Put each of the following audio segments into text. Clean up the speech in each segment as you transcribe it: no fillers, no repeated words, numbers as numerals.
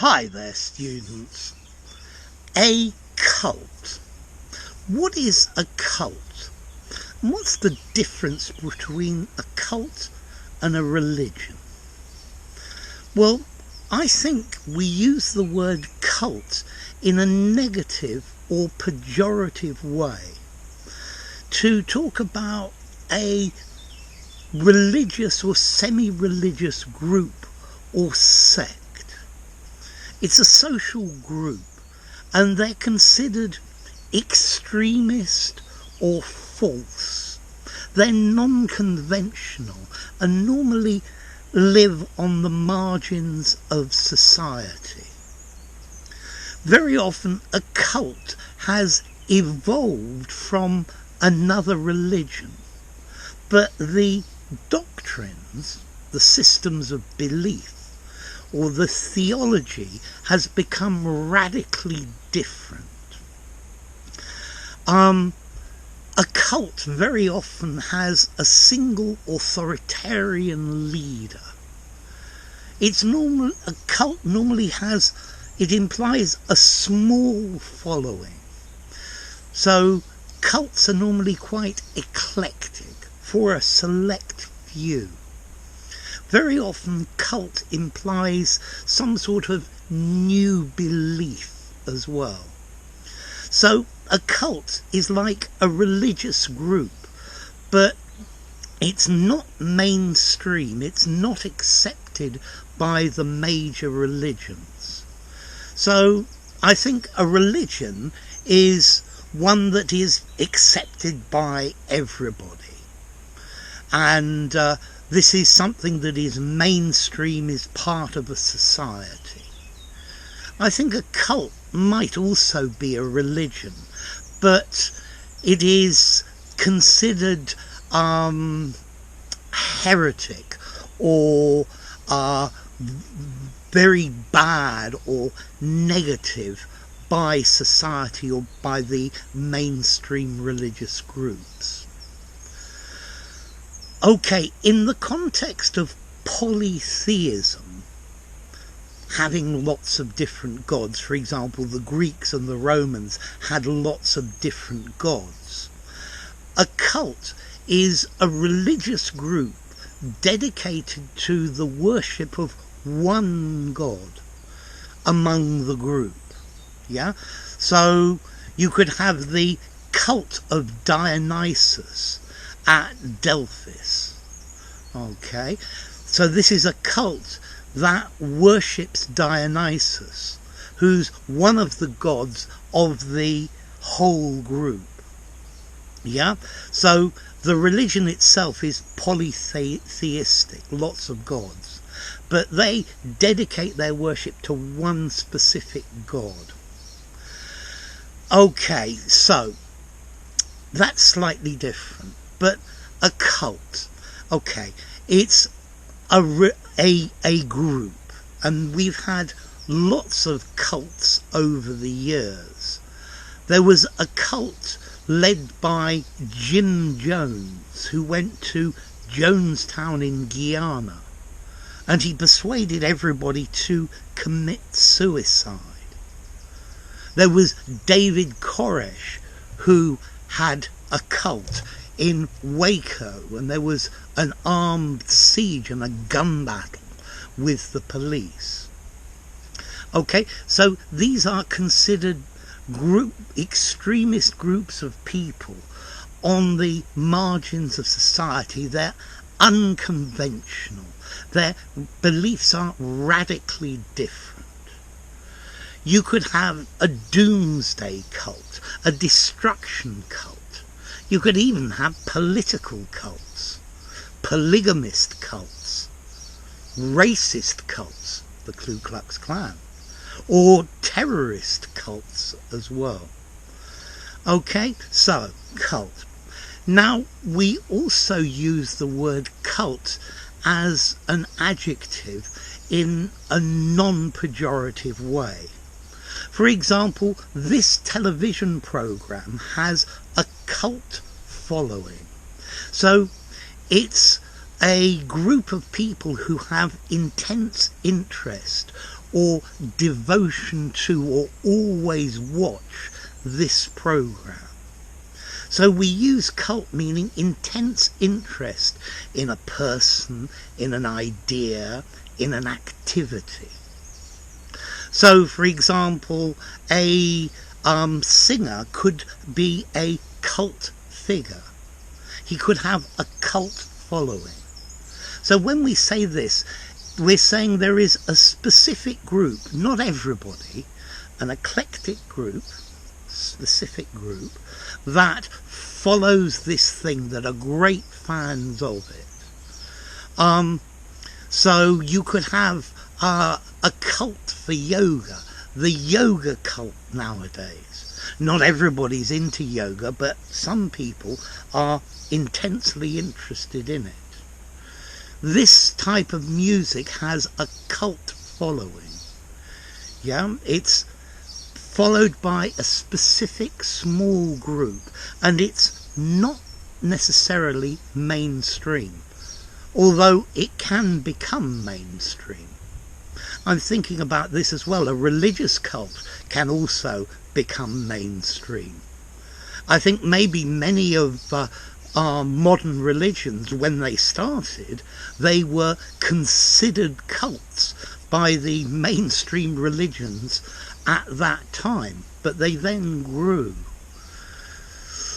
Hi there, students. A cult. What is a cult? And what's the difference between a cult and a religion? Well, I think we use the word cult in a negative or pejorative way to talk about a religious or semi-religious group or sect. It's a social group and they're considered extremist or false. They're non-conventional and normally live on the margins of society. Very often a cult has evolved from another religion, but the doctrines, the systems of belief, or the theology has become radically different. A cult very often has a single authoritarian leader. A cult normally implies a small following. So cults are normally quite eclectic for a select few. Very often cult implies some sort of new belief as well. So a cult is like a religious group, but it's not mainstream, it's not accepted by the major religions. So I think a religion is one that is accepted by everybody. And this is something that is mainstream, is part of a society. I think a cult might also be a religion, but it is considered heretic or very bad or negative by society or by the mainstream religious groups. Okay, in the context of polytheism, having lots of different gods, for example, the Greeks and the Romans had lots of different gods. A cult is a religious group dedicated to the worship of one god among the group. Yeah? So you could have the cult of Dionysus at Delphis. Okay, so this is a cult that worships Dionysus, who's one of the gods of the whole group. Yeah, so the religion itself is polytheistic, lots of gods, but they dedicate their worship to one specific god. Okay, so that's slightly different. But a cult, okay, it's a group, and we've had lots of cults over the years. There was a cult led by Jim Jones, who went to Jonestown in Guyana, and he persuaded everybody to commit suicide. There was David Koresh, who had a cult in Waco, and there was an armed siege and a gun battle with the police. Okay, so these are considered extremist groups of people on the margins of society. They're unconventional. Their beliefs are radically different. You could have a doomsday cult, a destruction cult. You could even have political cults, polygamist cults, racist cults, the Ku Klux Klan, or terrorist cults as well. Okay, so cult. Now we also use the word cult as an adjective in a non-pejorative way. For example, this television program has a cult following. So it's a group of people who have intense interest or devotion to or always watch this program. So we use cult meaning intense interest in a person, in an idea, in an activity. So, for example, a singer could be a cult figure. He could have a cult following. So when we say this, we're saying there is a specific group, not everybody, an eclectic group, specific group, that follows this thing, that are great fans of it. So you could have a cult for yoga, the yoga cult nowadays. Not everybody's into yoga, but some people are intensely interested in it. This type of music has a cult following. Yeah, it's followed by a specific small group, and it's not necessarily mainstream, although it can become mainstream. I'm thinking about this as well. A religious cult can also become mainstream. I think maybe many of our modern religions, when they started, they were considered cults by the mainstream religions at that time, but they then grew.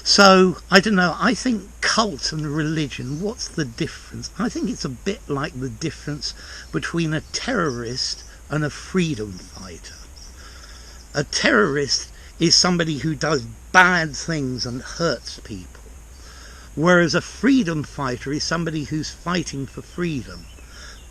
So, I don't know, I think cult and religion, what's the difference? I think it's a bit like the difference between a terrorist and a freedom fighter. A terrorist is somebody who does bad things and hurts people, whereas a freedom fighter is somebody who's fighting for freedom.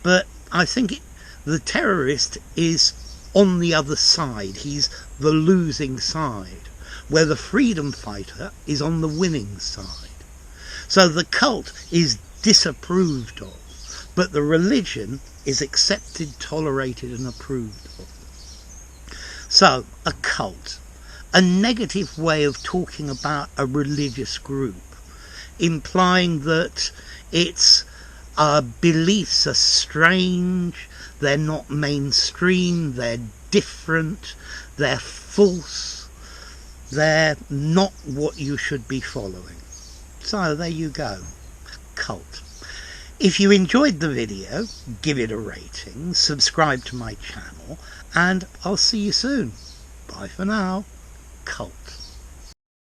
But I think the terrorist is on the other side. He's the losing side, where the freedom fighter is on the winning side. So the cult is disapproved of, but the religion is accepted, tolerated and approved of. So, a cult, a negative way of talking about a religious group, implying that its beliefs are strange, they're not mainstream, they're different, they're false, they're not what you should be following. So there you go, cult. If you enjoyed the video, give it a rating, subscribe to my channel, and I'll see you soon. Bye for now. Cult.